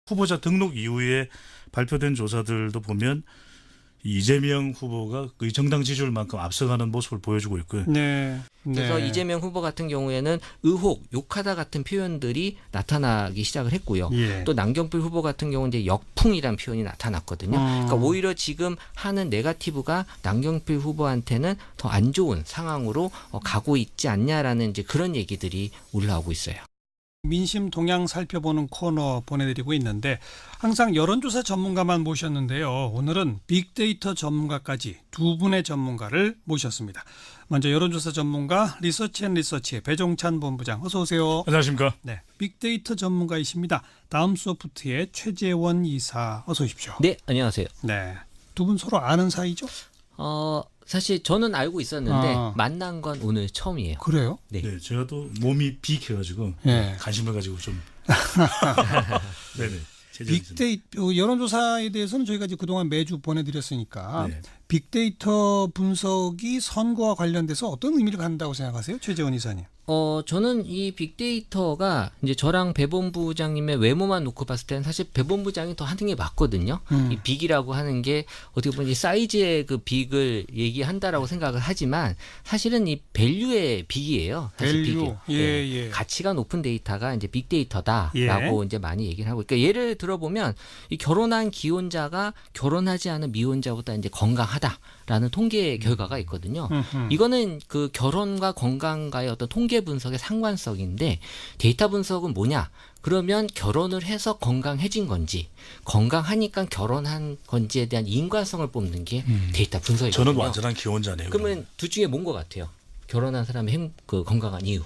후보자 등록 이후에 발표된 조사들도 보면 이재명 후보가 거의 정당 지지율만큼 앞서가는 모습을 보여주고 있고요. 네. 그래서 이재명 후보 같은 경우에는 의혹, 욕하다 같은 표현들이 나타나기 시작을 했고요. 예. 또 남경필 후보 같은 경우는 이제 역풍이란 표현이 나타났거든요. 그러니까 오히려 지금 하는 네거티브가 남경필 후보한테는 더 안 좋은 상황으로 가고 있지 않냐라는 이제 그런 얘기들이 올라오고 있어요. 민심 동향 살펴보는 코너 보내드리고 있는데 항상 여론조사 전문가만 모셨는데요. 오늘은 빅데이터 전문가까지 두 분의 전문가를 모셨습니다. 먼저 여론조사 전문가 리서치앤리서치의 배종찬 본부장 어서 오세요. 안녕하십니까? 네, 빅데이터 전문가이십니다. 다음소프트의 최재원 이사 어서 오십시오. 네, 안녕하세요. 네, 두 분 서로 아는 사이죠? 사실 저는 알고 있었는데 만난 건 오늘 처음이에요. 그래요? 네. 네, 제가 또 몸이 비익해가지고 네. 관심을 가지고 좀. 네네. 빅데이터 여론조사에 대해서는 저희가 이제 그동안 매주 보내드렸으니까 네. 빅데이터 분석이 선거와 관련돼서 어떤 의미를 갖는다고 생각하세요, 최재원 이사님? 저는 이 빅데이터가 이제 저랑 배 본부장님의 외모만 놓고 봤을 때는 사실 배 본부장이 더 하는 게 맞거든요. 이 빅이라고 하는 게 어떻게 보면 이 사이즈의 그 빅을 얘기한다라고 생각을 하지만 사실은 이 밸류의 빅이에요. 사실 밸류. 빅이. 예. 가치가 높은 데이터가 이제 빅데이터다라고 예. 이제 많이 얘기를 하고. 그러니까 예를 들어보면 이 결혼한 기혼자가 결혼하지 않은 미혼자보다 이제 건강하다라는 통계 결과가 있거든요. 이거는 그 결혼과 건강과의 어떤 통계 분석의 상관성인데 데이터 분석은 뭐냐? 그러면 결혼을 해서 건강해진 건지 건강하니까 결혼한 건지에 대한 인과성을 뽑는 게 데이터 분석이거든요. 저는 완전한 기혼자네요. 그러면 둘 중에 뭔 것 같아요? 결혼한 사람의 그 건강한 이유.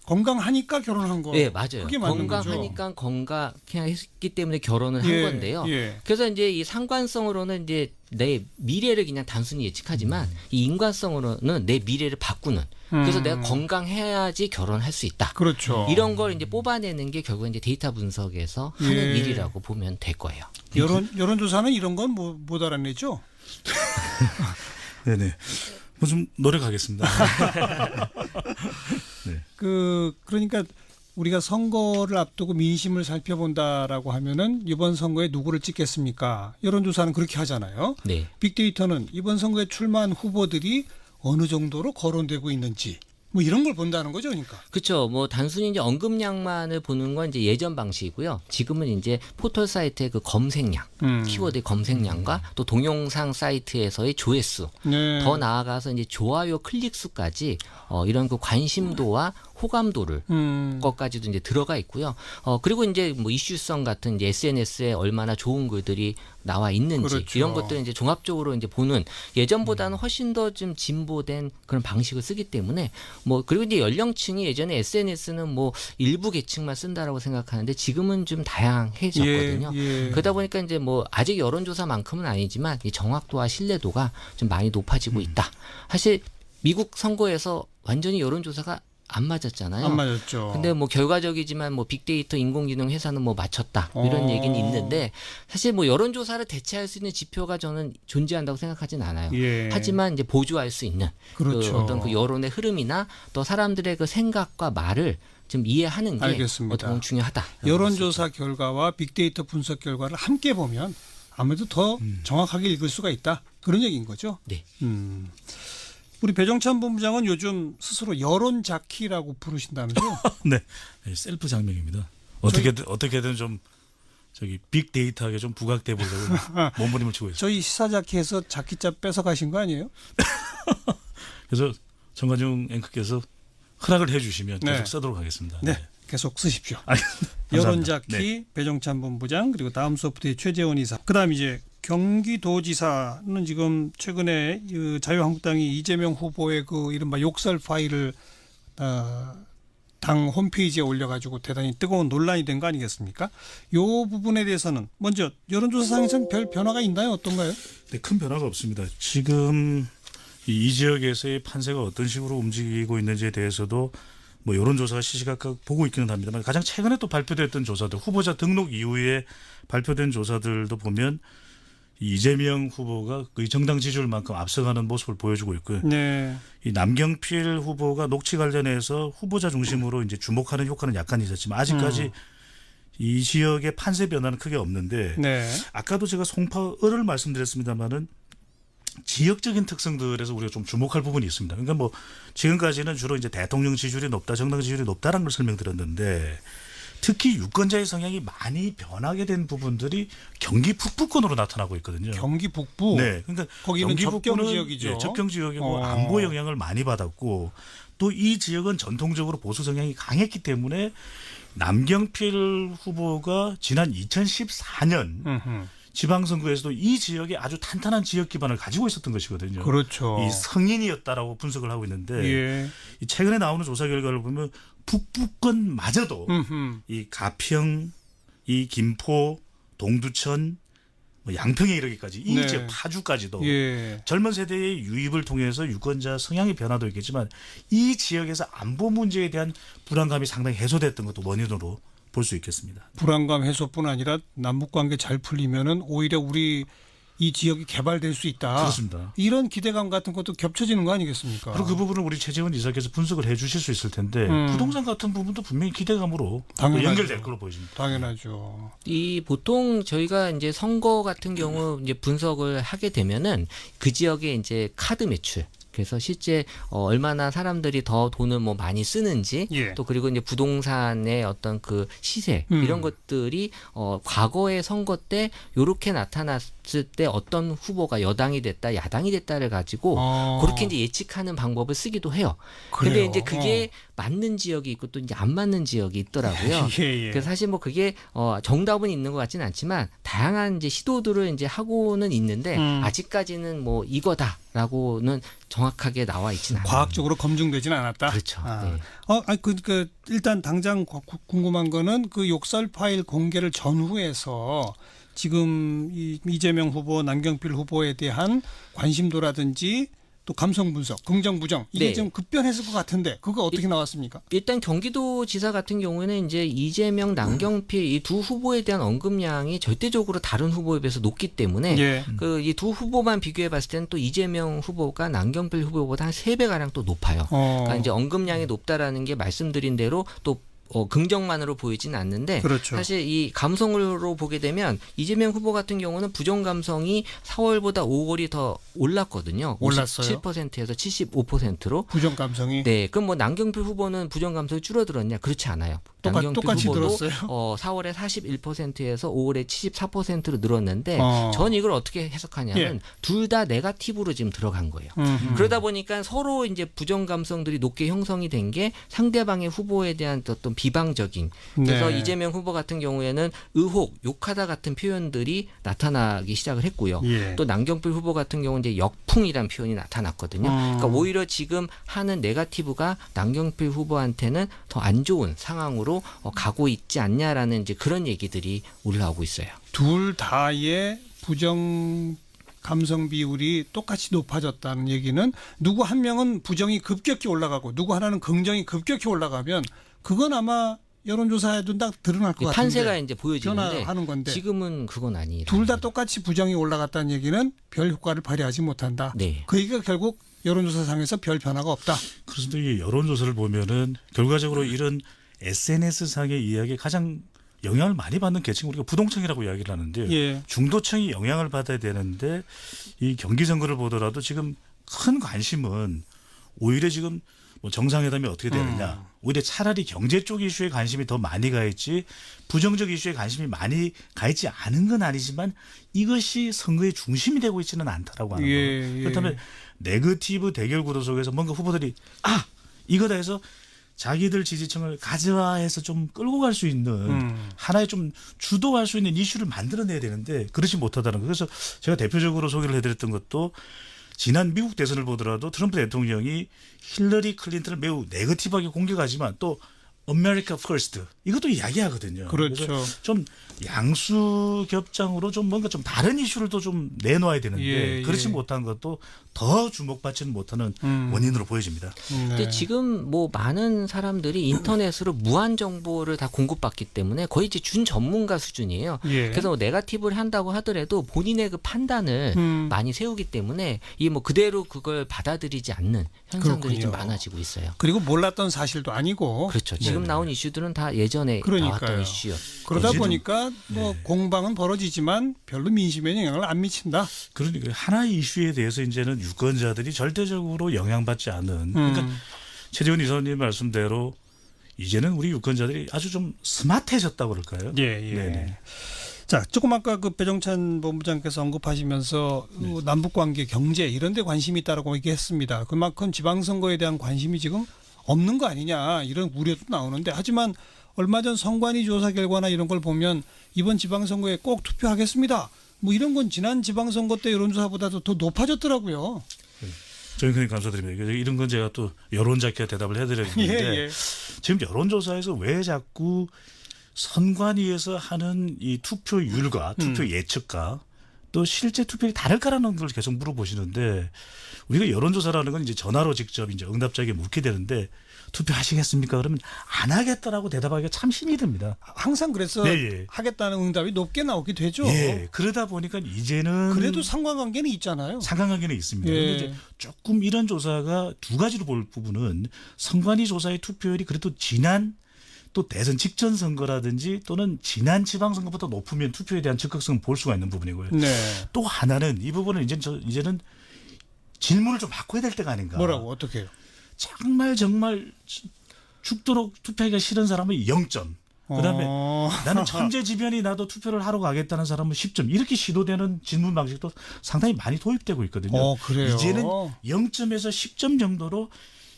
건강하니까 결혼한 거. 네, 맞아요. 그게 맞는 건강하니까 건강했기 때문에 결혼을 한 건데요. 예. 그래서 이제 이 상관성으로는 이제 내 미래를 그냥 단순히 예측하지만 이 인과성으로는 내 미래를 바꾸는. 그래서 내가 건강해야지 결혼할 수 있다. 그렇죠. 이런 걸 이제 뽑아내는 게 결국 이제 데이터 분석에서 하는 예. 일이라고 보면 될 거예요. 여론조사는 이런 건 못 알아내죠? 네네. 뭐 좀 노력하겠습니다. 네. 그러니까 우리가 선거를 앞두고 민심을 살펴본다라고 하면은 이번 선거에 누구를 찍겠습니까? 여론조사는 그렇게 하잖아요. 네. 빅데이터는 이번 선거에 출마한 후보들이 어느 정도로 거론되고 있는지 뭐 이런 걸 본다는 거죠, 그러니까. 그렇죠. 뭐 단순히 이제 언급량만을 보는 건 이제 예전 방식이고요. 지금은 이제 포털 사이트의 그 검색량, 키워드의 검색량과 또 동영상 사이트에서의 조회수, 네. 더 나아가서 이제 좋아요 클릭 수까지 이런 그 관심도와 호감도를 것까지도 이제 들어가 있고요. 그리고 이제 뭐 이슈성 같은 이제 SNS에 얼마나 좋은 글들이 나와 있는지 그렇죠. 이런 것들을 이제 종합적으로 이제 보는 예전보다는 훨씬 더 좀 진보된 그런 방식을 쓰기 때문에 뭐 그리고 이제 연령층이 예전에 SNS는 뭐 일부 계층만 쓴다라고 생각하는데 지금은 좀 다양해졌거든요. 예. 그러다 보니까 이제 뭐 아직 여론조사만큼은 아니지만 이 정확도와 신뢰도가 좀 많이 높아지고 있다. 사실 미국 선거에서 완전히 여론조사가 안 맞았잖아요. 안 맞았죠. 근데 뭐 결과적이지만 뭐 빅데이터 인공지능 회사는 뭐 맞췄다 이런 얘기는 있는데 사실 뭐 여론조사를 대체할 수 있는 지표가 저는 존재한다고 생각하진 않아요. 예. 하지만 이제 보조할 수 있는 그렇죠. 그 어떤 그 여론의 흐름이나 또 사람들의 그 생각과 말을 좀 이해하는 게 알겠습니다. 어떻게 보면 중요하다. 여론조사 결과와 빅데이터 분석 결과를 함께 보면 아무래도 더 정확하게 읽을 수가 있다. 그런 얘기인 거죠. 네. 우리 배종찬 본부장은 요즘 스스로 여론 자키라고 부르신다면서요? 네. 셀프 장명입니다. 어떻게든 좀 저기 빅데이터하게 좀 부각돼 보려고 몸부림을 치고 있어요. 저희 시사 자키에서 자키자 뺏어 가신 거 아니에요? 그래서 정관중 앵커께서 허락을 해주시면 계속 네. 쓰도록 하겠습니다. 네. 계속 쓰십시오. 감사합니다. 여론 자키 네. 배종찬 본부장 그리고 다음 소프트의 최재원 이사. 그다음 이제 경기도지사는 지금 최근에 그 자유한국당이 이재명 후보의 그 이른바 욕설 파일을 당 홈페이지에 올려가지고 대단히 뜨거운 논란이 된 거 아니겠습니까? 이 부분에 대해서는 먼저 여론조사상에서는 별 변화가 있나요? 어떤가요? 네, 큰 변화가 없습니다. 지금 이 지역에서의 판세가 어떤 식으로 움직이고 있는지에 대해서도 뭐 여론조사가 시시각각 보고 있기는 합니다만 가장 최근에 또 발표됐던 조사들 후보자 등록 이후에 발표된 조사들도 보면 이재명 후보가 거의 정당 지지율만큼 앞서가는 모습을 보여주고 있고요. 네. 이 남경필 후보가 녹취 관련해서 후보자 중심으로 이제 주목하는 효과는 약간 있었지만 아직까지 이 지역의 판세 변화는 크게 없는데 네. 아까도 제가 송파을을 말씀드렸습니다만은 지역적인 특성들에서 우리가 좀 주목할 부분이 있습니다. 그러니까 뭐 지금까지는 주로 이제 대통령 지지율이 높다, 정당 지지율이 높다라는 걸 설명드렸는데 특히 유권자의 성향이 많이 변하게 된 부분들이 경기 북부권으로 나타나고 있거든요. 경기 북부. 네, 그러니까 거기는 경기 접경 북부는 지역이죠. 예, 접경 지역이고 안보 영향을 많이 받았고 또 이 지역은 전통적으로 보수 성향이 강했기 때문에 남경필 후보가 지난 2014년 음흠. 지방선거에서도 이 지역에 아주 탄탄한 지역 기반을 가지고 있었던 것이거든요. 그렇죠. 이 성인이었다라고 분석을 하고 있는데 예. 이 최근에 나오는 조사 결과를 보면 북부권마저도 음흠. 이 가평, 이 김포, 동두천, 뭐 양평에 이르기까지 이 네. 지역 파주까지도 예. 젊은 세대의 유입을 통해서 유권자 성향의 변화도 있겠지만 이 지역에서 안보 문제에 대한 불안감이 상당히 해소됐던 것도 원인으로 볼 수 있겠습니다. 불안감 해소뿐 아니라 남북 관계 잘 풀리면은 오히려 우리 이 지역이 개발될 수 있다. 그렇습니다. 이런 기대감 같은 것도 겹쳐지는 거 아니겠습니까? 그리고 그 부분을 우리 최재원 이사께서 분석을 해 주실 수 있을 텐데 부동산 같은 부분도 분명히 기대감으로 당연하죠. 연결될 걸로 보여집니다. 당연하죠. 이 보통 저희가 이제 선거 같은 경우 이제 분석을 하게 되면은 그 지역의 이제 카드 매출. 그래서 실제 얼마나 사람들이 더 돈을 뭐 많이 쓰는지 예. 또 그리고 이제 부동산의 어떤 그 시세 이런 것들이 과거의 선거 때 요렇게 나타났을 때 어떤 후보가 여당이 됐다 야당이 됐다를 가지고 그렇게 이제 예측하는 방법을 쓰기도 해요. 근데 그래요? 이제 그게 맞는 지역이 있고 또 이제 안 맞는 지역이 있더라고요. 예, 예. 그래서 사실 뭐 그게 정답은 있는 것 같지는 않지만 다양한 이제 시도들을 이제 하고는 있는데 아직까지는 뭐 이거다라고는 정확하게 나와 있지는 않아요. 과학적으로 검증되지는 않았다. 그렇죠. 네. 그 일단 당장 궁금한 거는 그 욕설 파일 공개를 전후해서 지금 이재명 후보, 남경필 후보에 대한 관심도라든지 또 감성 분석, 긍정 부정 이게 네. 좀 급변했을 것 같은데 그거 어떻게 나왔습니까? 일단 경기도지사 같은 경우에는 이제 이재명, 남경필 이 두 후보에 대한 언급량이 절대적으로 다른 후보에 비해서 높기 때문에 예. 그 이 두 후보만 비교해 봤을 때는 또 이재명 후보가 남경필 후보보다 한 3배 가량 또 높아요. 그러니까 이제 언급량이 높다라는 게 말씀드린 대로 또 긍정만으로 보이지는 않는데 그렇죠. 사실 이 감성으로 보게 되면 이재명 후보 같은 경우는 부정 감성이 4월보다 5월이 더 올랐거든요. 올랐어요? 57%에서 75%로. 부정 감성이 네, 그럼 뭐 남경필 후보는 부정 감성이 줄어들었냐? 그렇지 않아요. 똑같이 후보도 늘었어요? 4월에 41%에서 5월에 74%로 늘었는데 전 이걸 어떻게 해석하냐면 예. 둘 다 네거티브로 지금 들어간 거예요. 그러다 보니까 서로 이제 부정 감성들이 높게 형성이 된 게 상대방의 후보에 대한 어떤 비방적인 그래서 네. 이재명 후보 같은 경우에는 의혹, 욕하다 같은 표현들이 나타나기 시작을 했고요. 예. 또 남경필 후보 같은 경우는 이제 역풍이란 표현이 나타났거든요. 그러니까 오히려 지금 하는 네거티브가 남경필 후보한테는 더 안 좋은 상황으로 가고 있지 않냐라는 이제 그런 얘기들이 올라오고 있어요. 둘 다의 부정 감성 비율이 똑같이 높아졌다는 얘기는 누구 한 명은 부정이 급격히 올라가고 누구 하나는 긍정이 급격히 올라가면 그건 아마 여론조사에도 딱 드러날 것 같은데 판세가 이제 보여지는데 변화하는 건데 지금은 그건 아니에요. 둘 다 똑같이 부정이 올라갔다는 얘기는 별 효과를 발휘하지 못한다. 네. 그 얘기가 결국 여론조사상에서 별 변화가 없다. 그렇습니다. 이 여론조사를 보면은 결과적으로 이런 SNS상의 이야기에 가장 영향을 많이 받는 계층 우리가 부동층이라고 이야기를 하는데 예. 중도층이 영향을 받아야 되는데 이 경기 선거를 보더라도 지금 큰 관심은 오히려 지금 뭐 정상회담이 어떻게 되느냐 오히려 차라리 경제 쪽 이슈에 관심이 더 많이 가 있지 부정적 이슈에 관심이 많이 가 있지 않은 건 아니지만 이것이 선거의 중심이 되고 있지는 않다라고 하는 거예요. 그렇다면 네거티브 대결 구도 속에서 뭔가 후보들이 이거다 해서 자기들 지지층을 가져와해서 좀 끌고 갈 수 있는 하나의 좀 주도할 수 있는 이슈를 만들어내야 되는데 그렇지 못하다는 거. 그래서 제가 대표적으로 소개를 해드렸던 것도 지난 미국 대선을 보더라도 트럼프 대통령이 힐러리 클린턴을 매우 네거티브하게 공격하지만 또 America First 이것도 이야기하거든요. 그렇죠. 그래서 좀 양수 겹장으로 좀 뭔가 좀 다른 이슈를 또 좀 내놓아야 되는데 그렇지 못한 것도 더 주목받지는 못하는 원인으로 보여집니다. 근데 지금 뭐 많은 사람들이 인터넷으로 무한 정보를 다 공급받기 때문에 거의 이제 준 전문가 수준이에요. 그래서 뭐 네거티브를 한다고 하더라도 본인의 그 판단을 많이 세우기 때문에 이 뭐 그대로 그걸 받아들이지 않는 현상들이 좀 많아지고 있어요. 그리고 몰랐던 사실도 아니고 그렇죠. 지금 지금 나온 이슈들은 다 예전에 그러니까요. 나왔던 이슈였. 그러다 어제도- 보니까 뭐 네. 공방은 벌어지지만 별로 민심에 영향을 안 미친다. 그러니까 하나의 이슈에 대해서 이제는 유권자들이 절대적으로 영향받지 않는 그러니까 최재원 이사님 말씀대로 이제는 우리 유권자들이 아주 좀 스마트해졌다고 그럴까요? 예. 네네. 자, 조금 아까 그 배종찬 본부장께서 언급하시면서 그 남북 관계, 경제 이런 데 관심이 있다라고 얘기했습니다. 그만큼 지방선거에 대한 관심이 지금 없는 거 아니냐 이런 우려도 나오는데 하지만 얼마 전 선관위 조사 결과나 이런 걸 보면 이번 지방선거에 꼭 투표하겠습니다. 뭐 이런 건 지난 지방선거 때 여론조사보다도 더 높아졌더라고요. 저희는 감사드립니다. 이런 건 제가 또 여론자께 대답을 해드렸는데 예. 지금 여론조사에서 왜 자꾸 선관위에서 하는 이 투표율과 투표 예측과 또 실제 투표율이 다를까라는 걸 계속 물어보시는데 우리가 여론조사라는 건 이제 전화로 직접 이제 응답자에게 묻게 되는데 투표하시겠습니까? 그러면 안 하겠다라고 대답하기가 참 힘이 듭니다. 항상 그래서 네, 예. 하겠다는 응답이 높게 나오게 되죠. 예, 그러다 보니까 이제는 그래도 상관관계는 있잖아요. 상관관계는 있습니다. 예. 그런데 이제 조금 이런 조사가 두 가지로 볼 부분은 선관위 조사의 투표율이 그래도 지난 또 대선 직전 선거라든지 또는 지난 지방선거보다 높으면 투표에 대한 적극성을 볼 수가 있는 부분이고요. 네. 또 하나는 이 부분은 이제는 질문을 좀 바꿔야 될 때가 아닌가. 뭐라고 어떻게 해요? 정말 죽도록 투표하기가 싫은 사람은 0점. 그다음에 나는 천재지변이 나도 투표를 하러 가겠다는 사람은 10점. 이렇게 시도되는 질문 방식도 상당히 많이 도입되고 있거든요. 그래요. 이제는 0점에서 10점 정도로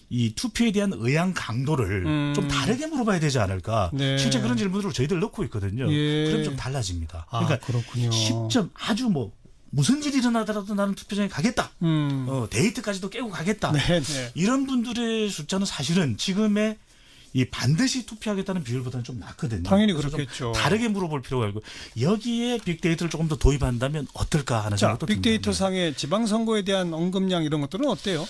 이 투표에 대한 의향 강도를 좀 다르게 물어봐야 되지 않을까. 네. 실제 그런 질문들을 저희들 넣고 있거든요. 예. 그럼 좀 달라집니다. 그러니까 그렇군요. 10점 아주 뭐 무슨 일이 일어나더라도 나는 투표장에 가겠다. 데이트까지도 깨고 가겠다. 네. 이런 분들의 숫자는 사실은 지금의 이 반드시 투표하겠다는 비율보다는 좀 낮거든요. 당연히 그래서 좀 그렇겠죠. 다르게 물어볼 필요가 있고 여기에 빅데이터를 조금 더 도입한다면 어떨까 하는 자, 생각도 듭니다. 빅데이터 상의 지방선거에 대한 언급량 이런 것들은 어때요?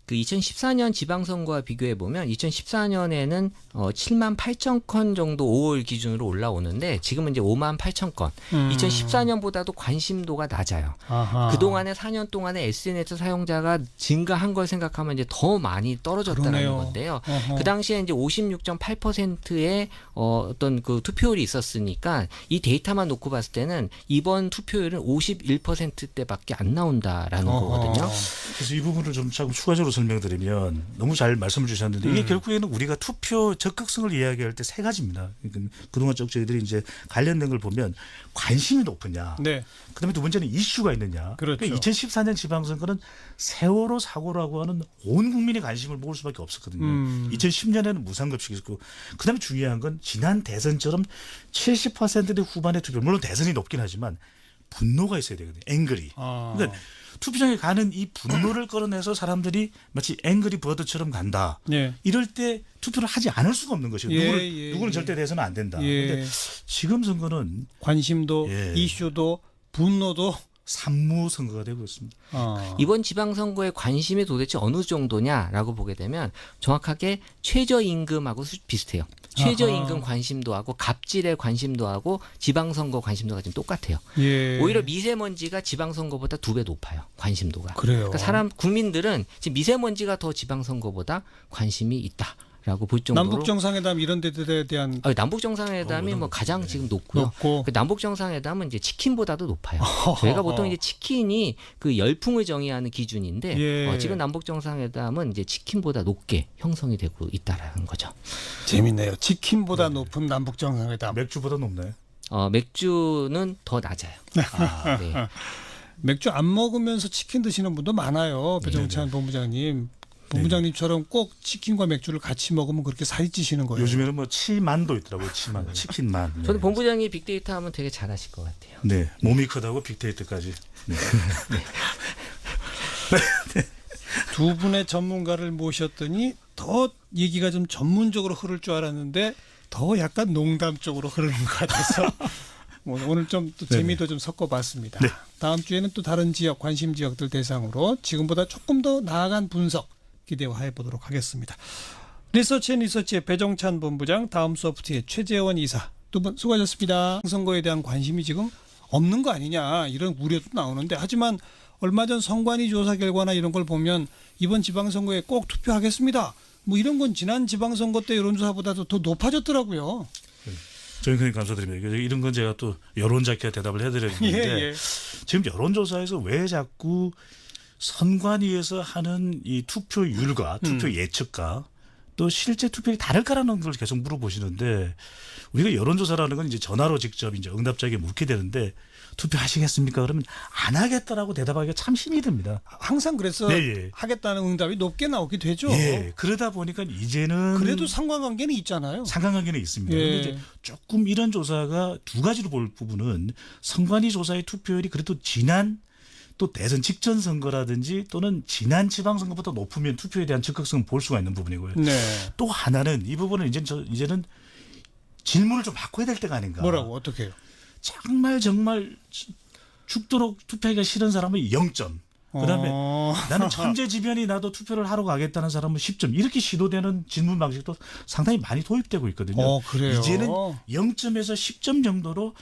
그 2014년 지방선거와 비교해 보면 2014년에는 7만 8천 건 정도 5월 기준으로 올라오는데 지금은 이제 5만 8천 건. 2014년보다도 관심도가 낮아요. 아하. 그동안의 4년 동안에 SNS 사용자가 증가한 걸 생각하면 이제 더 많이 떨어졌다는 그러네요. 건데요. 어허. 그 당시에 이제 56.8%의 어떤 그 투표율이 있었으니까 이 데이터만 놓고 봤을 때는 이번 투표율은 51%대밖에 안 나온다라는 거거든요. 그래서 이 부분을 좀 조금 추가적으로 설명드리면 너무 잘 말씀을 주셨는데 이게 결국에는 우리가 투표 적극성을 이야기할 때 세 가지입니다. 그러니까 그동안 쭉 저희들이 이제 관련된 걸 보면 관심이 높으냐. 네. 그다음에 두 번째는 이슈가 있느냐. 그렇죠. 그러니까 2014년 지방선거는 세월호 사고라고 하는 온 국민의 관심을 모을 수밖에 없었거든요. 2010년에는 무상급식이 있었고 그다음에 중요한 건 지난 대선처럼 70%대 후반의 투표 물론 대선이 높긴 하지만 분노가 있어야 되거든요. 앵그리. 그러니까 투표장에 가는 이 분노를 끌어내서 사람들이 마치 앵그리 버드처럼 간다. 네. 이럴 때 투표를 하지 않을 수가 없는 것이에요. 누구는 절대 돼서는 안 된다. 그런데 지금 선거는 관심도 예. 이슈도 분노도 산무 선거가 되고 있습니다. 이번 지방선거의 관심이 도대체 어느 정도냐라고 보게 되면 정확하게 최저임금하고 비슷해요. 최저임금 관심도하고 갑질의 관심도하고 지방선거 관심도가 지금 똑같아요. 예. 오히려 미세먼지가 지방선거보다 2배 높아요. 관심도가. 그래요. 그러니까 국민들은 지금 미세먼지가 더 지방선거보다 관심이 있다라고 볼 정도로. 남북 정상회담 이런 데들에 대한 남북 정상회담이 뭐 가장 지금 높고요. 그 남북 정상회담은 이제 치킨보다도 높아요. 저희가 보통 이제 치킨이 그 열풍을 정의하는 기준인데 예. 지금 남북 정상회담은 이제 치킨보다 높게 형성이 되고 있다라는 거죠. 재밌네요. 치킨보다 높은 남북 정상회담. 맥주보다 높나요? 맥주는 더 낮아요. 네. 맥주 안 먹으면서 치킨 드시는 분도 많아요. 배종찬 본부장님. 본부장님처럼 꼭 치킨과 맥주를 같이 먹으면 그렇게 살이 찌시는 거예요. 요즘에는 뭐 치만도 있더라고요. 치만, 치킨만. 네. 저는 본부장이 빅데이터 하면 되게 잘하실 것 같아요. 네, 몸이 크다고 빅데이터까지. 네. 두 분의 전문가를 모셨더니 더 얘기가 좀 전문적으로 흐를 줄 알았는데 더 약간 농담 쪽으로 흐르는 것 같아서 오늘 좀 또 재미도 좀 섞어봤습니다. 네. 다음 주에는 또 다른 지역, 관심 지역들 대상으로 지금보다 조금 더 나아간 분석 기대해 보도록 하겠습니다. 리서치의 배종찬 본부장, 다음 소프트의 최재원 이사 두 분 수고하셨습니다. 선거에 대한 관심이 지금 없는 거 아니냐 이런 우려도 나오는데 하지만 얼마 전 선관위 조사 결과나 이런 걸 보면 이번 지방선거에 꼭 투표하겠습니다. 뭐 이런 건 지난 지방선거 때 여론조사보다도 더 높아졌더라고요. 저희 그냥 감사드립니다. 이런 건 제가 또 여론잡기가 대답을 해드렸는데 예. 지금 여론조사에서 왜 자꾸 선관위에서 하는 이 투표율과 투표 예측과 또 실제 투표율이 다를까라는 걸 계속 물어보시는데 우리가 여론조사라는 건 이제 전화로 직접 이제 응답자에게 묻게 되는데 투표하시겠습니까? 그러면 안 하겠다라고 대답하기가 참 힘이 듭니다. 항상 그래서 네, 하겠다는 응답이 높게 나오게 되죠. 예. 그러다 보니까 이제는 그래도 상관관계는 있잖아요. 상관관계는 있습니다. 예. 그런데 이제 조금 이런 조사가 두 가지로 볼 부분은 선관위 조사의 투표율이 그래도 지난 또 대선 직전 선거라든지 또는 지난 지방선거보다 높으면 투표에 대한 적극성을 볼 수가 있는 부분이고요. 네. 또 하나는 이 부분은 이제는 질문을 좀 바꿔야 될 때가 아닌가. 뭐라고 어떻게 해요? 정말 죽도록 투표하기가 싫은 사람은 0점. 그다음에 나는 천재지변이 나도 투표를 하러 가겠다는 사람은 10점. 이렇게 시도되는 질문 방식도 상당히 많이 도입되고 있거든요. 그래요? 이제는 0점에서 10점 정도로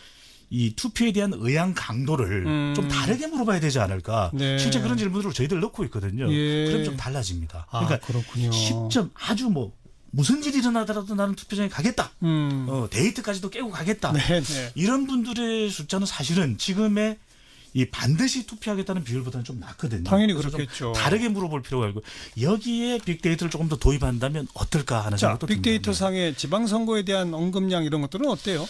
이 투표에 대한 의향 강도를 좀 다르게 물어봐야 되지 않을까. 네. 실제 그런 질문으로 저희들 넣고 있거든요. 예. 그럼 좀 달라집니다. 그러니까 그렇군요. 10점 아주 뭐 무슨 일이 일어나더라도 나는 투표장에 가겠다. 데이트까지도 깨고 가겠다. 네. 이런 분들의 숫자는 사실은 지금의 이 반드시 투표하겠다는 비율보다는 좀 낮거든요. 당연히 그래서 그렇겠죠. 좀 다르게 물어볼 필요가 있고 여기에 빅데이터를 조금 더 도입한다면 어떨까 하는 자, 생각도 듭니다. 빅데이터 상의 지방선거에 대한 언급량 이런 것들은 어때요?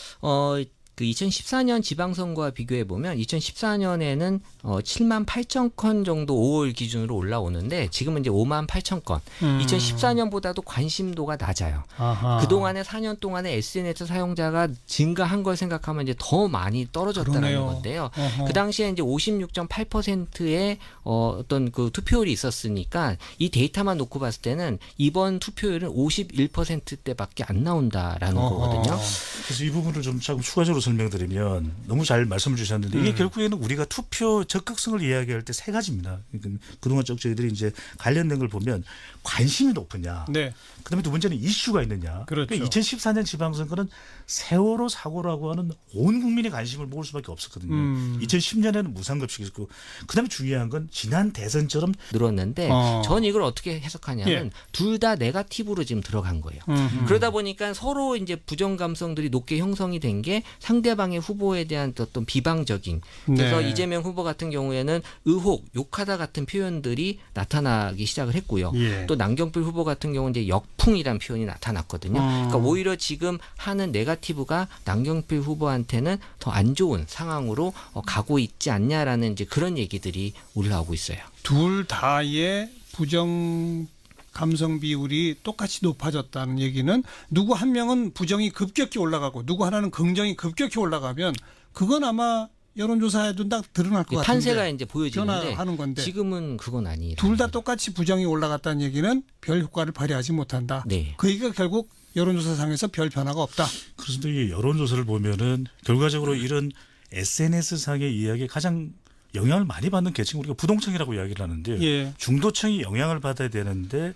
그 2014년 지방선거와 비교해 보면 2014년에는 7만 8천 건 정도 5월 기준으로 올라오는데 지금은 이제 5만 8천 건. 2014년보다도 관심도가 낮아요. 아하. 그동안의 4년 동안에 SNS 사용자가 증가한 걸 생각하면 이제 더 많이 떨어졌다는 그러네요. 건데요. 어허. 그 당시에 이제 56.8%의 어떤 그 투표율이 있었으니까 이 데이터만 놓고 봤을 때는 이번 투표율은 51%대밖에 안 나온다라는 어허. 거거든요. 그래서 이 부분을 좀 조금 추가적으로 설명드리면 너무 잘 말씀을 주셨는데 이게 결국에는 우리가 투표 적극성을 이야기할 때 세 가지입니다. 그러니까 그동안 쭉 저희들이 이제 관련된 걸 보면 관심이 높으냐. 네. 그다음에 두 번째는 이슈가 있느냐. 그렇죠. 그러니까 2014년 지방선거는 세월호 사고라고 하는 온 국민의 관심을 모을 수밖에 없었거든요. 2010년에는 무상급식이 있고 그다음에 중요한 건 지난 대선처럼 늘었는데 전 이걸 어떻게 해석하냐면 예. 둘 다 네거티브로 지금 들어간 거예요. 그러다 보니까 서로 이제 부정 감성들이 높게 형성이 된 게 상대방의 후보에 대한 어떤 비방적인 그래서 네. 이재명 후보 같은 경우에는 의혹, 욕하다 같은 표현들이 나타나기 시작을 했고요. 예. 또 남경필 후보 같은 경우는 이제 역풍이란 표현이 나타났거든요. 그러니까 오히려 지금 하는 네거티브가 남경필 후보한테는 더 안 좋은 상황으로 가고 있지 않냐라는 이제 그런 얘기들이 올라오고 있어요. 둘 다의 부정 감성 비율이 똑같이 높아졌다는 얘기는 누구 한 명은 부정이 급격히 올라가고 누구 하나는 긍정이 급격히 올라가면 그건 아마 여론조사에도 딱 드러날 것 같은데 판세가 이제 보여지는데 변화하는 건데 지금은 그건 아니에요. 둘 다 똑같이 부정이 올라갔다는 얘기는 별 효과를 발휘하지 못한다. 네. 그 얘기가 결국 여론조사상에서 별 변화가 없다. 그래서 이 여론조사를 보면은 결과적으로 이런 SNS상의 이야기에 가장 영향을 많이 받는 계층 우리가 부동층이라고 이야기를 하는데 예. 중도층이 영향을 받아야 되는데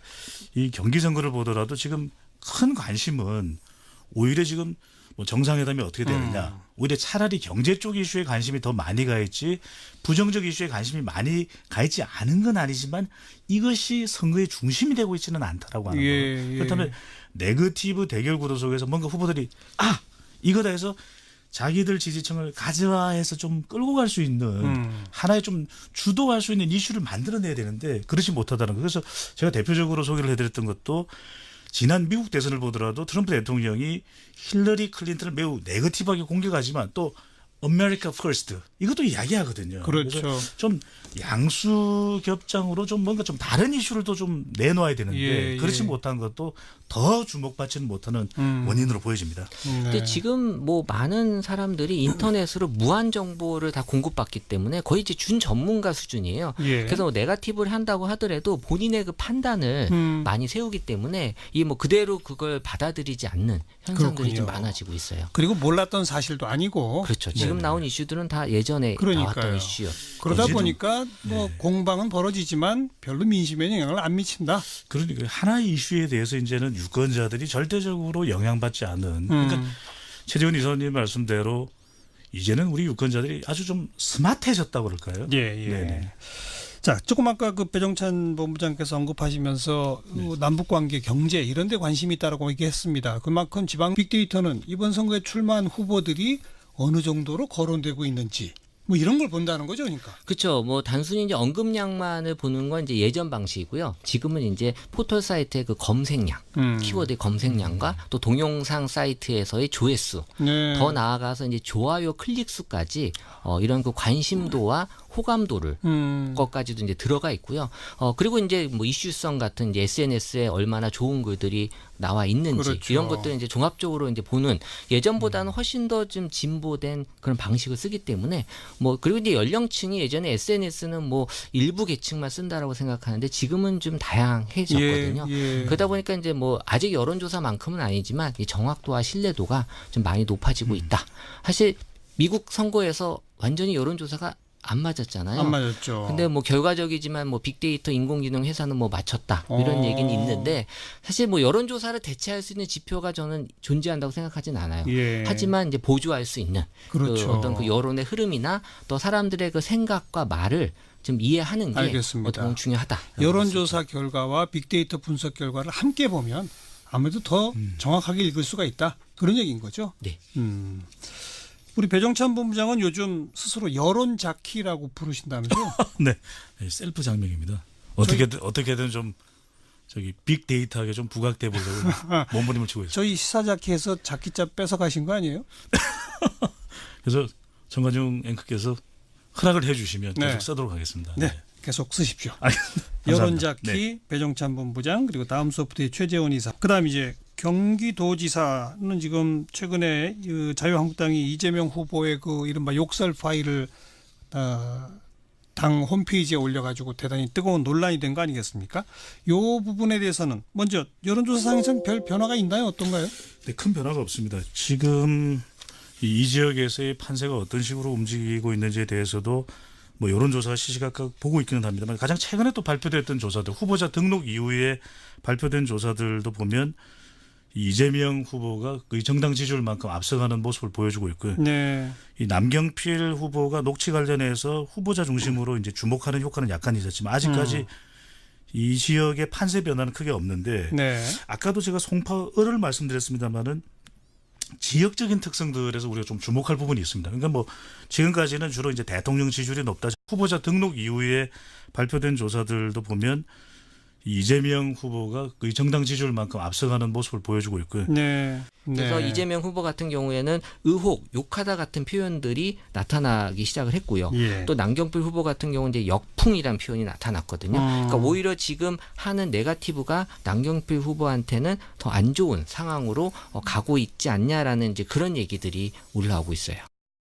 이 경기선거를 보더라도 지금 큰 관심은 오히려 지금 뭐 정상회담이 어떻게 되느냐 오히려 차라리 경제 쪽 이슈에 관심이 더 많이 가 있지 부정적 이슈에 관심이 많이 가 있지 않은 건 아니지만 이것이 선거의 중심이 되고 있지는 않다라고 하는 거예요. 그렇다면 네거티브 대결 구도 속에서 뭔가 후보들이 이거다 해서 자기들 지지층을 가져와해서 좀 끌고 갈 수 있는 하나의 좀 주도할 수 있는 이슈를 만들어내야 되는데 그렇지 못하다는 거. 그래서 제가 대표적으로 소개를 해드렸던 것도 지난 미국 대선을 보더라도 트럼프 대통령이 힐러리 클린턴을 매우 네거티브하게 공격하지만 또 America First 이것도 이야기하거든요. 그렇죠. 그래서 좀 양수 겹장으로 좀 뭔가 좀 다른 이슈를 또 좀 내놓아야 되는데 그렇지 못한 것도 더 주목받지는 못하는 원인으로 보여집니다. 근데 지금 뭐 많은 사람들이 인터넷으로 무한 정보를 다 공급받기 때문에 거의 이제 준 전문가 수준이에요. 그래서 뭐 네거티브를 한다고 하더라도 본인의 그 판단을 많이 세우기 때문에 이 뭐 그대로 그걸 받아들이지 않는 현상들이 좀 많아지고 있어요. 그리고 몰랐던 사실도 아니고. 그렇죠. 지금 나온 이슈들은 다 예전에 나왔던 이슈였. 그러다 보니까 뭐 공방은 벌어지지만 별로 민심에 영향을 안 미친다. 그러니까 하나의 이슈에 대해서 이제는 유권자들이 절대적으로 영향받지 않는 그러니까 최재훈 이사님 말씀대로 이제는 우리 유권자들이 아주 좀 스마트해졌다고 그럴까요? 예. 자, 조금 아까 그 배종찬 본부장께서 언급하시면서 남북 관계, 경제 이런 데 관심이 있다라고 얘기했습니다. 그만큼 지방 빅데이터는 이번 선거에 출마한 후보들이 어느 정도로 거론되고 있는지 뭐 이런 걸 본다는 거죠, 그러니까. 그렇죠. 뭐 단순히 이제 언급량만을 보는 건 이제 예전 방식이고요. 지금은 이제 포털 사이트의 그 검색량, 키워드의 검색량과 또 동영상 사이트에서의 조회수, 네. 더 나아가서 이제 좋아요 클릭 수까지 이런 그 관심도와 호감도를 것까지도 이제 들어가 있고요. 그리고 이제 뭐 이슈성 같은 이제 SNS에 얼마나 좋은 글들이 나와 있는지 그렇죠. 이런 것들을 이제 종합적으로 이제 보는 예전보다는 훨씬 더 좀 진보된 그런 방식을 쓰기 때문에 뭐 그리고 이제 연령층이 예전에 SNS는 뭐 일부 계층만 쓴다라고 생각하는데 지금은 좀 다양해졌거든요. 예. 그러다 보니까 이제 뭐 아직 여론조사만큼은 아니지만 이 정확도와 신뢰도가 좀 많이 높아지고 있다. 사실 미국 선거에서 완전히 여론조사가 안 맞았잖아요. 안 맞았죠. 근데 뭐 결과적이지만 뭐 빅데이터 인공지능 회사는 뭐 맞췄다 이런 얘기는 있는데 사실 뭐 여론조사를 대체할 수 있는 지표가 저는 존재한다고 생각하진 않아요. 예. 하지만 이제 보조할 수 있는 그렇죠. 그 어떤 그 여론의 흐름이나 또 사람들의 그 생각과 말을 좀 이해하는 게 알겠습니다. 어떻게 보면 중요하다. 여론조사 결과와 빅데이터 분석 결과를 함께 보면 아무래도 더 정확하게 읽을 수가 있다. 그런 얘기인 거죠. 네. 우리 배종찬 본부장은 요즘 스스로 여론 자키라고 부르신다면서요? 네, 셀프 장명입니다. 어떻게든 좀 저기 빅데이터하게 좀 부각돼 보려고 몸부림을 치고 있어요. 저희 시사 자키에서 자키자 뺏어 가신 거 아니에요? 그래서 정관중 앵커께서 허락을 해주시면 계속 네. 쓰도록 하겠습니다. 네, 계속 쓰십시오. 알겠습니다. 여론 감사합니다. 자키 네. 배종찬 본부장 그리고 다음 소프트의 최재원 이사. 그다음 이제 경기도지사는 지금 최근에 그 자유한국당이 이재명 후보의 그 이른바 욕설 파일을 당 홈페이지에 올려가지고 대단히 뜨거운 논란이 된 거 아니겠습니까? 이 부분에 대해서는 먼저 여론조사상에서는 별 변화가 있나요? 어떤가요? 네, 큰 변화가 없습니다. 지금 이 지역에서의 판세가 어떤 식으로 움직이고 있는지에 대해서도 뭐 여론조사가 시시각각 보고 있기는 합니다만 가장 최근에 또 발표됐던 조사들 후보자 등록 이후에 발표된 조사들도 보면 이재명 후보가 거의 정당 지지율만큼 앞서가는 모습을 보여주고 있고요. 네. 이 남경필 후보가 녹취 관련해서 후보자 중심으로 이제 주목하는 효과는 약간 있었지만 아직까지 이 지역의 판세 변화는 크게 없는데 네. 아까도 제가 송파을을 말씀드렸습니다마는 지역적인 특성들에서 우리가 좀 주목할 부분이 있습니다. 그러니까 뭐 지금까지는 주로 이제 대통령 지지율이 높다. 후보자 등록 이후에 발표된 조사들도 보면 이재명 후보가 거의 정당 지지율만큼 앞서가는 모습을 보여주고 있고요. 네. 그래서 네. 이재명 후보 같은 경우에는 의혹, 욕하다 같은 표현들이 나타나기 시작을 했고요. 예. 또 남경필 후보 같은 경우는 이제 역풍이란 표현이 나타났거든요. 그러니까 오히려 지금 하는 네거티브가 남경필 후보한테는 더 안 좋은 상황으로 가고 있지 않냐라는 이제 그런 얘기들이 올라오고 있어요.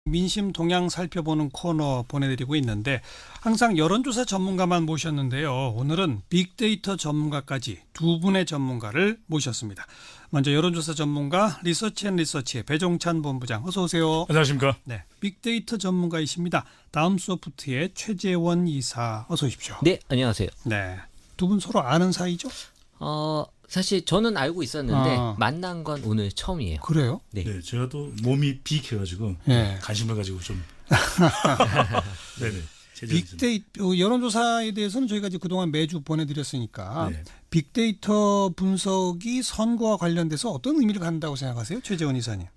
민심 동향 살펴보는 코너 보내드리고 있는데 항상 여론조사 전문가만 모셨는데요. 오늘은 빅데이터 전문가까지 두 분의 전문가를 모셨습니다. 먼저 여론조사 전문가 리서치앤리서치의 배종찬 본부장 어서 오세요. 안녕하십니까? 네, 빅데이터 전문가이십니다. 다음 소프트의 최재원 이사 어서 오십시오. 네, 안녕하세요. 네, 두 분 서로 아는 사이죠? 사실 저는 알고 있었는데 아. 만난 건 오늘 처음이에요. 그래요? 네. 네, 제가 또 몸이 비익해가지고 네. 관심을 가지고 좀 네네. 빅데이터 여론조사에 대해서는 저희가 이제 그동안 매주 보내드렸으니까 네. 빅데이터 분석이 선거와 관련돼서 어떤 의미를 갖는다고 생각하세요, 최재원 이사님?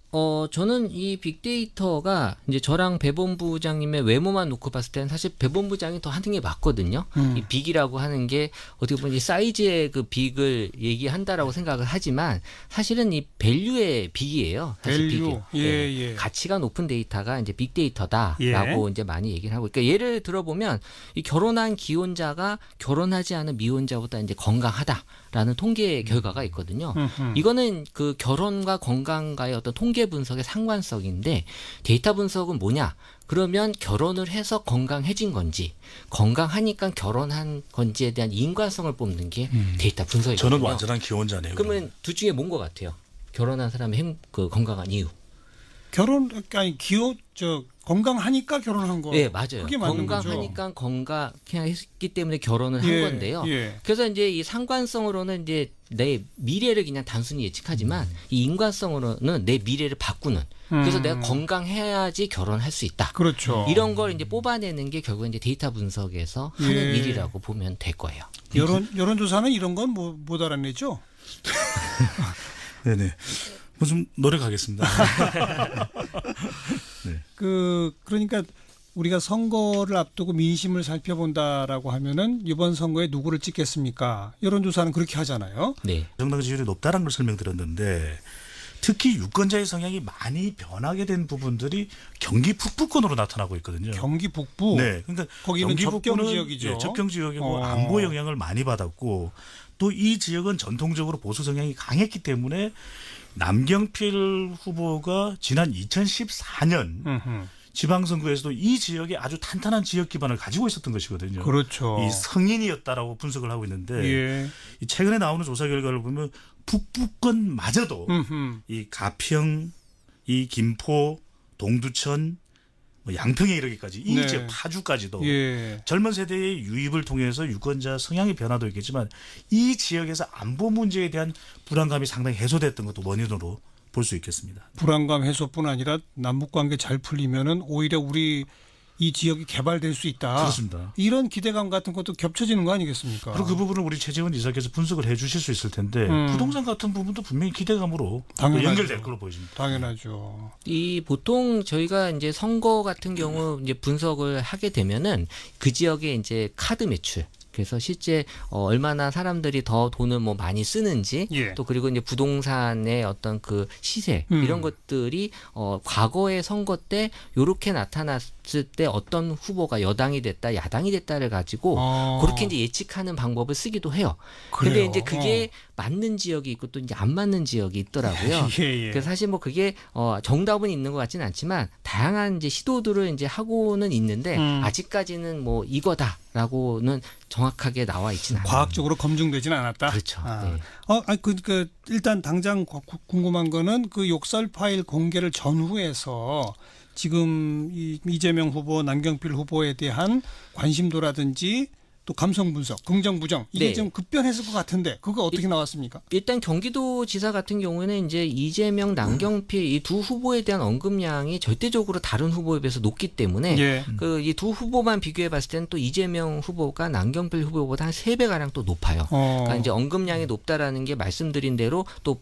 저는 이 빅데이터가 이제 저랑 배 본부장님의 외모만 놓고 봤을 때는 사실 배 본부장이 더 하는 게 맞거든요. 이 빅이라고 하는 게 어떻게 보면 이 사이즈의 그 빅을 얘기한다라고 생각을 하지만 사실은 이 밸류의 빅이에요. 사실 밸류. 빅이. 예. 가치가 높은 데이터가 이제 빅데이터다라고 예. 이제 많이 얘기를 하고. 그러니까 예를 들어보면 이 결혼한 기혼자가 결혼하지 않은 미혼자보다 이제 건강하다라는 통계 결과가 있거든요. 이거는 그 결혼과 건강과의 어떤 통계 분석의 상관성인데 데이터 분석은 뭐냐? 그러면 결혼을 해서 건강해진 건지 건강하니까 결혼한 건지에 대한 인과성을 뽑는 게 데이터 분석이거든요. 저는 완전한 기혼자네요. 그러면 둘 중에 뭔 것 같아요? 결혼한 사람의 건강한 이유. 건강하니까 결혼한 거. 네, 맞아요. 그게 맞는 거죠. 건강하니까 건강했기 때문에 결혼을 한 예, 건데요. 예. 그래서 이제 이 상관성으로는 이제 내 미래를 그냥 단순히 예측하지만 이 인과성으로는 내 미래를 바꾸는. 그래서 내가 건강해야지 결혼할 수 있다. 그렇죠. 이런 걸 이제 뽑아내는 게 결국 이제 데이터 분석에서 하는 예. 일이라고 보면 될 거예요. 여론조사는 이런 건 못 알아내죠? 네네. 뭐 좀 노력하겠습니다. 그러니까 우리가 선거를 앞두고 민심을 살펴본다라고 하면은 이번 선거에 누구를 찍겠습니까? 여론조사는 그렇게 하잖아요. 네. 정당 지지율이 높다는 걸 설명드렸는데 특히 유권자의 성향이 많이 변하게 된 부분들이 경기 북부권으로 나타나고 있거든요. 경기 북부. 네, 그러니까 거기는 경기 접경 북부는, 지역이죠. 예, 접경 지역이고 안보 영향을 많이 받았고 또 이 지역은 전통적으로 보수 성향이 강했기 때문에 남경필 후보가 지난 2014년 음흠. 지방선거에서도 이 지역에 아주 탄탄한 지역 기반을 가지고 있었던 것이거든요. 그렇죠. 이 성인이었다라고 분석을 하고 있는데 예. 이 최근에 나오는 조사 결과를 보면 북부권마저도 이 가평, 이 김포, 동두천, 뭐 양평에 이르기까지 이 네. 지역 파주까지도 예. 젊은 세대의 유입을 통해서 유권자 성향의 변화도 있겠지만 이 지역에서 안보 문제에 대한 불안감이 상당히 해소됐던 것도 원인으로 볼 수 있겠습니다. 불안감 해소뿐 아니라 남북 관계 잘 풀리면은 오히려 우리 이 지역이 개발될 수 있다. 그렇습니다. 이런 기대감 같은 것도 겹쳐지는 거 아니겠습니까? 그리고 그 부분을 우리 최재원 이사께서 분석을 해 주실 수 있을 텐데 부동산 같은 부분도 분명히 기대감으로 당연하죠. 연결될 걸로 보여집니다. 당연하죠. 이 보통 저희가 이제 선거 같은 경우 이제 분석을 하게 되면은 그 지역의 이제 카드 매출. 그래서 실제 얼마나 사람들이 더 돈을 뭐 많이 쓰는지 예. 또 그리고 이제 부동산의 어떤 그 시세 이런 것들이 과거의 선거 때 요렇게 나타났을 때 어떤 후보가 여당이 됐다 야당이 됐다를 가지고 그렇게 이제 예측하는 방법을 쓰기도 해요. 근데 그래요? 이제 그게 맞는 지역이 있고 또 이제 안 맞는 지역이 있더라고요. 예, 예. 그래서 사실 뭐 그게 정답은 있는 것 같지는 않지만 다양한 이제 시도들을 이제 하고는 있는데 아직까지는 뭐 이거다라고는 정확하게 나와 있지는 않아요. 과학적으로 검증되지는 않았다. 그렇죠. 네. 일단 당장 궁금한 거는 그 욕설 파일 공개를 전후해서 지금 이재명 후보, 남경필 후보에 대한 관심도라든지 또 감성 분석, 긍정 부정 이게 네. 좀 급변했을 것 같은데 그거 어떻게 나왔습니까? 일단 경기도지사 같은 경우에는 이제 이재명, 남경필 이 두 후보에 대한 언급량이 절대적으로 다른 후보에 비해서 높기 때문에 예. 그 이 두 후보만 비교해 봤을 때는 또 이재명 후보가 남경필 후보보다 한 3배 가량 또 높아요. 그러니까 이제 언급량이 높다라는 게 말씀드린 대로 또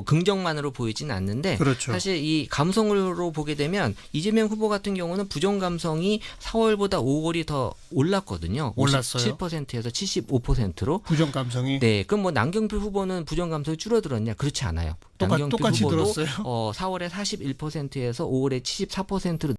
긍정만으로 보이지는 않는데 그렇죠. 사실 이 감성으로 보게 되면 이재명 후보 같은 경우는 부정 감성이 4월보다 5월이 더 올랐거든요. 올랐어요? 57%에서 75%로. 부정 감성이 네, 그럼 뭐 남경필 후보는 부정 감성이 줄어들었냐? 그렇지 않아요. 똑같이 남경필 후보도 들었어요. 4월에 41%에서 5월에 74%로